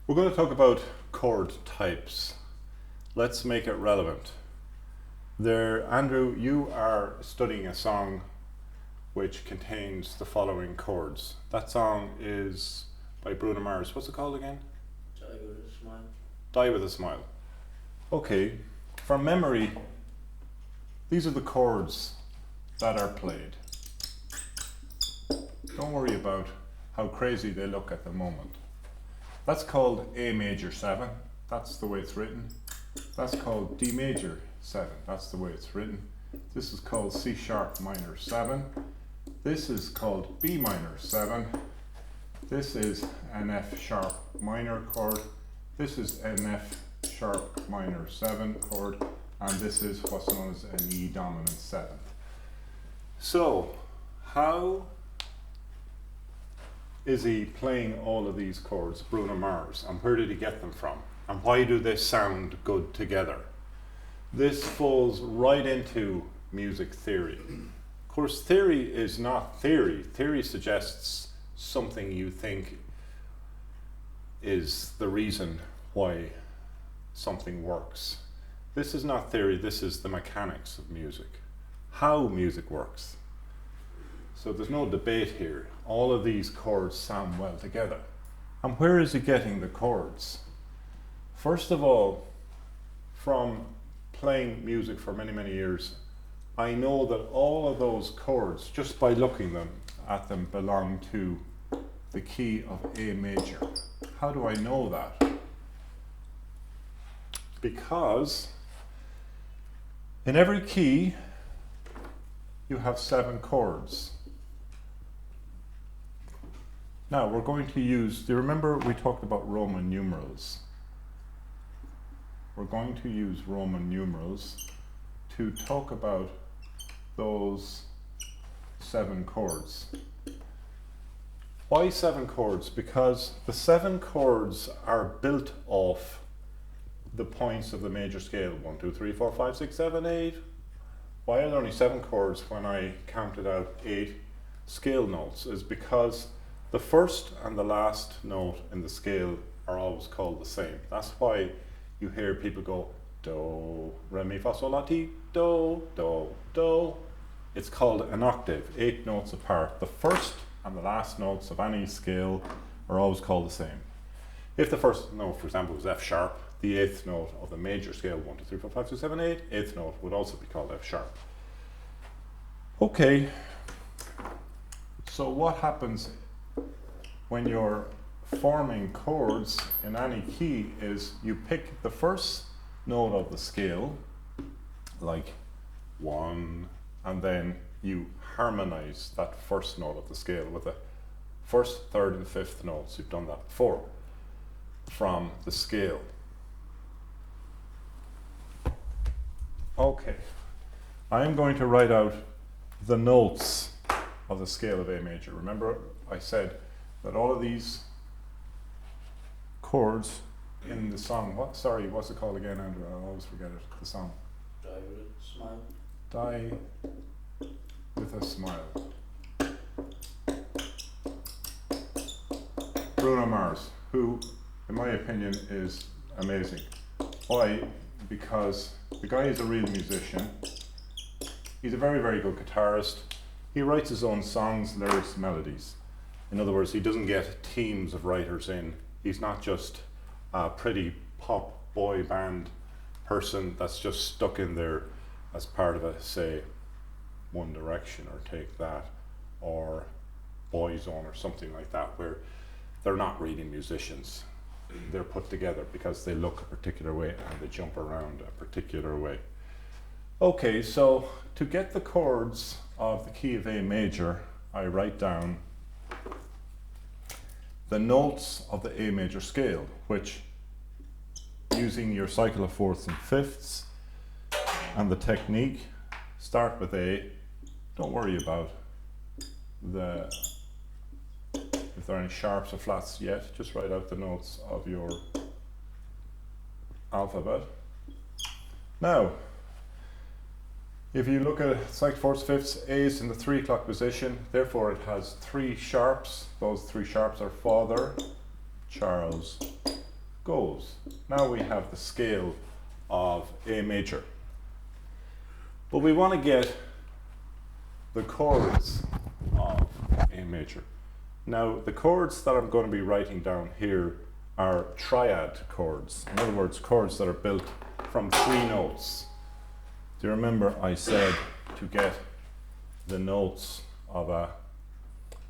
We're going to talk about chord types. Let's make it relevant. There, Andrew, you are studying a song which contains the following chords. That song is by Bruno Mars. What's it called again? Die with a smile. Die with a Smile. Okay, from memory, these are the chords that are played. Don't worry about how crazy they look at the moment. That's called A major 7. That's the way it's written. That's called D major 7. That's the way it's written. This is called C sharp minor 7. This is called B minor 7. This is an F sharp minor chord. This is an F sharp minor 7 chord. And this is what's known as an E dominant 7th. So, how is he playing all of these chords, Bruno Mars, and where did he get them from? And why do they sound good together? This falls right into music theory. Of course, theory is not theory. Theory suggests something you think is the reason why something works. This is not theory, this is the mechanics of music. How music works. So there's no debate here. All of these chords sound well together. And where is he getting the chords? First of all, from playing music for many, many years, I know that all of those chords, just by looking at them, belong to the key of A major. How do I know that? Because in every key, you have 7 chords. Now we're going to use, do you remember we talked about Roman numerals? We're going to use Roman numerals to talk about those 7 chords. Why 7 chords? Because the 7 chords are built off the points of the major scale. 1, 2, 3, 4, 5, 6, 7, 8. Why are there only 7 chords when I counted out 8 scale notes? Is because the first and the last note in the scale are always called the same. That's why you hear people go do, re, mi, fa, sol, la, ti, do, do, do. It's called an octave, 8 notes apart. The first and the last notes of any scale are always called the same. If the first note, for example, was F sharp, the 8th note of the major scale, 1, 2, 3, 4, 5, 6, 7, 8, 8th note would also be called F sharp. Okay, so what happens when you're forming chords in any key is you pick the first note of the scale, like 1, and then you harmonize that first note of the scale with the first, third, and fifth notes. You've done that before from the scale. Okay, I am going to write out the notes of the scale of A major. Remember, I said that all of these chords in the song, what's it called again, Andrew? I always forget it, the song. Die with a smile. Die with a Smile. Bruno Mars, who, in my opinion, is amazing. Why? Because the guy is a real musician. He's a very, very good guitarist. He writes his own songs, lyrics, melodies. In other words, he doesn't get teams of writers in. He's not just a pretty pop boy band person that's just stuck in there as part of a, say, One Direction or Take That or Boyzone or something like that, where they're not really musicians. They're put together because they look a particular way and they jump around a particular way. Okay, so to get the chords of the key of A major, I write down the notes of the A major scale, which, using your cycle of fourths and fifths and the technique, start with A. Don't worry about if there are any sharps or flats yet, just write out the notes of your alphabet. Now, if you look at it, it's like fourths, fifths, A is in the 3 o'clock position, therefore it has 3 sharps. Those 3 sharps are Father, Charles, goes. Now we have the scale of A major. But we want to get the chords of A major. Now the chords that I'm going to be writing down here are triad chords. In other words, chords that are built from 3 notes. Do you remember I said to get the notes of a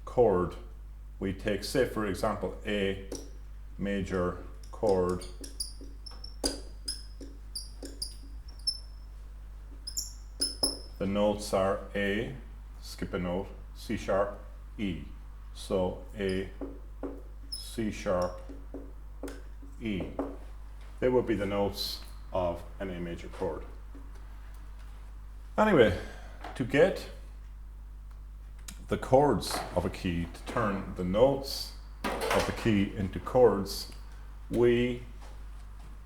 chord, we take, say for example, A major chord, the notes are A, skip a note, C sharp, E. So A, C sharp, E. They would be the notes of an A major chord. Anyway, to get the chords of a key, to turn the notes of the key into chords, we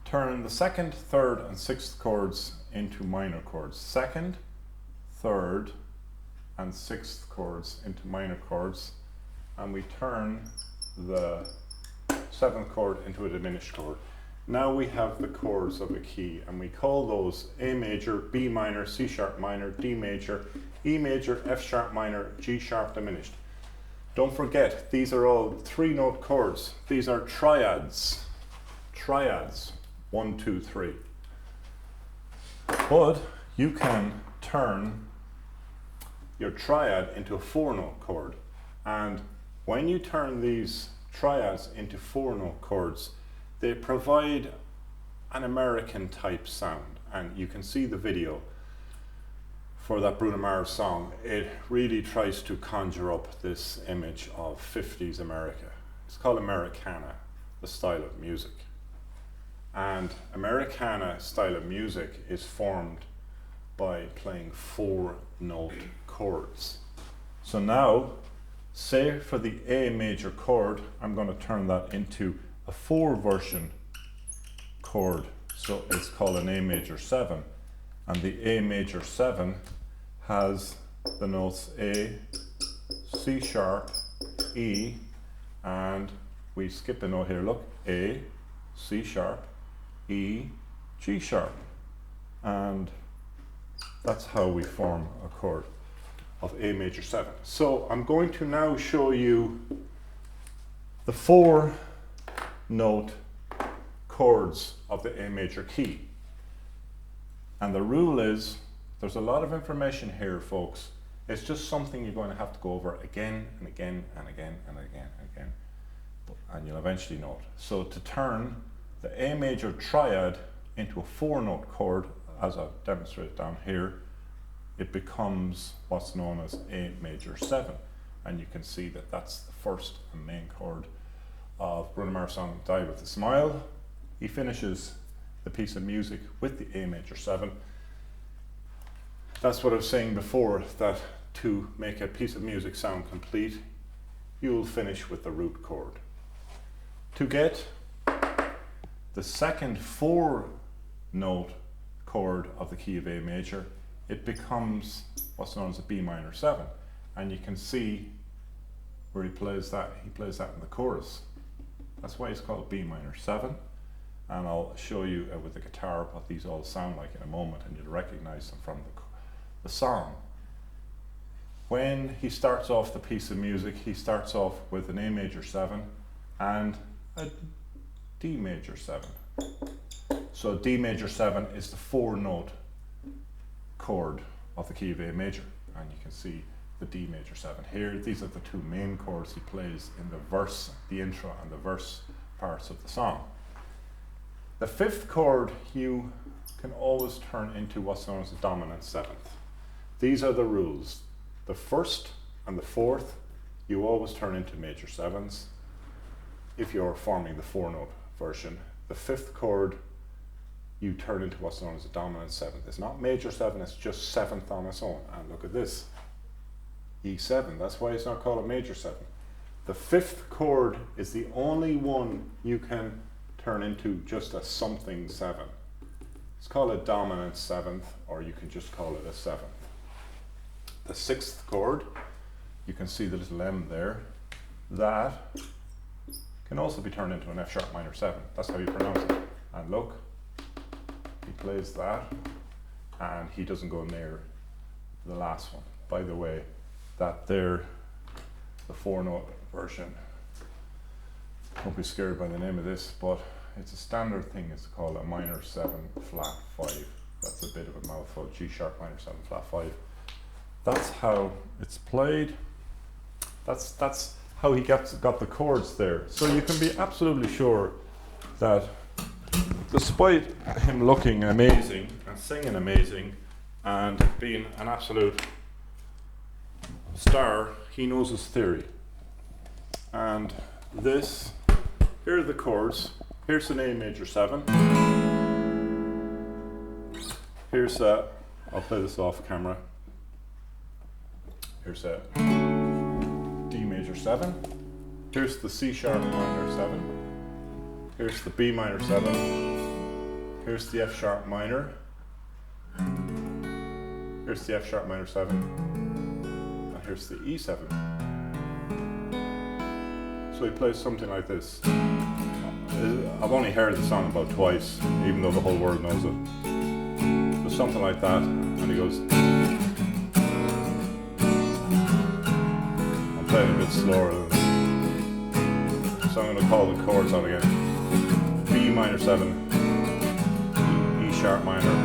turn the 2nd, 3rd and 6th chords into minor chords. 2nd, 3rd and 6th chords into minor chords, and we turn the 7th chord into a diminished chord. Now we have the chords of a key, and we call those A major, B minor, C sharp minor, D major, E major, F sharp minor, G sharp diminished. Don't forget, these are all 3-note chords. These are triads. Triads, 1, 2, 3. But you can turn your triad into a 4-note chord. And when you turn these triads into 4-note chords, they provide an American type sound. And you can see the video for that Bruno Mars song. It really tries to conjure up this image of 50s America. It's called Americana, the style of music. And Americana style of music is formed by playing 4-note chords. So now, say for the A major chord, I'm going to turn that into a 4-version chord. So it's called an A major 7. And the A major 7 has the notes A, C sharp, E, and we skip a note here, look, A, C sharp, E, G sharp. And that's how we form a chord of A major 7. So I'm going to now show you the 4-note chords of the A major key. And the rule is, there's a lot of information here, folks. It's just something you're going to have to go over again and again and again and again and again. And you'll eventually know it. So to turn the A major triad into a 4-note chord, as I've demonstrated down here, it becomes what's known as A major 7. And you can see that that's the first and main chord of Bruno Mars' song Die With A Smile. He finishes the piece of music with the A major 7. That's what I was saying before, that to make a piece of music sound complete, you'll finish with the root chord. To get the second 4-note chord of the key of A major, it becomes what's known as a B minor 7. And you can see where he plays that in the chorus. That's why it's called B minor 7. And I'll show you with the guitar what these all sound like in a moment, and you'll recognize them from the song. When he starts off the piece of music, he starts off with an A major 7 and a D major 7. So D major 7 is the 4-note chord of the key of A major, and you can see the D major 7 here. These are the 2 main chords he plays in the verse, the intro and the verse parts of the song. The 5th chord you can always turn into what's known as a dominant 7th. These are the rules. The 1st and the 4th you always turn into major 7s if you're forming the 4-note version. The 5th chord you turn into what's known as a dominant 7th. It's not major 7, it's just 7th on its own. And look at this, E7, that's why it's not called a major 7. The 5th chord is the only one you can turn into just a something 7. It's called a dominant 7th, or you can just call it a 7th. The 6th chord, you can see the little M there, that can also be turned into an F sharp minor 7. That's how you pronounce it. And look, he plays that, and he doesn't go near the last one. By the way, that there, the 4-note version, don't be scared by the name of this, but it's a standard thing. It's called a minor 7 flat 5. That's a bit of a mouthful. G sharp minor 7 flat 5. That's how it's played. That's how he got the chords there. So you can be absolutely sure that despite him looking amazing and singing amazing and being an absolute star, he knows his theory. And this, here are the chords. Here's an A major 7. Here's a, I'll play this off camera. Here's a D major 7. Here's the C sharp minor 7. Here's the B minor 7. Here's the F sharp minor. Here's the F sharp minor 7. And here's the E7. So he plays something like this. I've only heard the song about twice, even though the whole world knows it. So something like that, and he goes. I'm playing a bit slower than. So I'm going to call the chords out again. B minor 7, E sharp minor,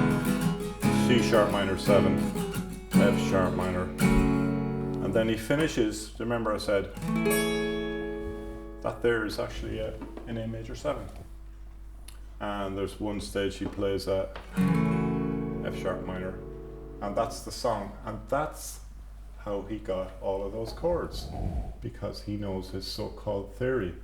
C sharp minor 7, F sharp minor, and then he finishes. Remember I said that there is actually an A major 7, and there's one stage he plays a F sharp minor, and that's the song, and that's how he got all of those chords, because he knows his so-called theory.